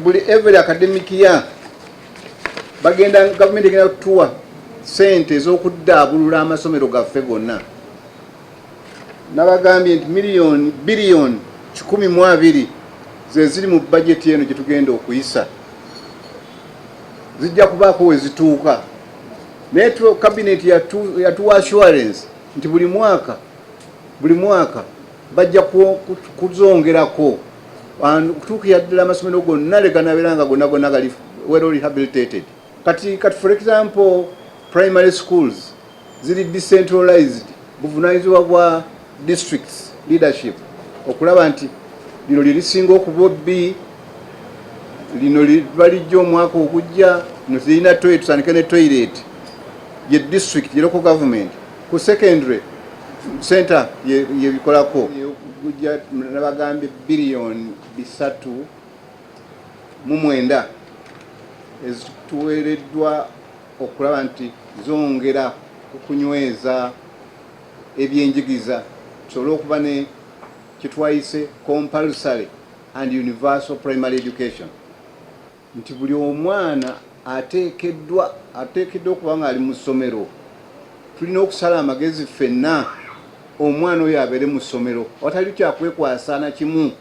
buli every academic year bagenda gavumenti egenda kutuwa sente ez'okuddaabulula amasomero gaffe gonna. Nabagambye nti biliyoni 12 ze ziri mu bajeti eno gye tugenda okuyisa, zijja kubaako we zituuka. Naye kabineti yatuwa assurance nti buli mwaka bajja kuzongerako kutuukira ddala amasomero gonna leganabeera nga gonna gali well rehabilitated. Kati for example primary schools ziri decentralized, buvunaanyizibwa bwa districts leadership okulaba nti lino lirisinga okuba B, lino balijja omwaka ogujja, lino zirina toilet, tusandike ne toilet ye district ye local government. Ku secondary center yebikolako ogujja nabagambye biliyoni 3.9 ezituweereddwa okulaba nti zongera okunyweza ebyenjigiriza tusobole okuba ne kitwayise compulsory and universal primary education, nti buli omwana ateekeddwa okuba nga ali mu ssomero. Tulina okusala amagezi ffenna omwana oyo abeere mu ssomero, watali kyakwekwasa na kimu.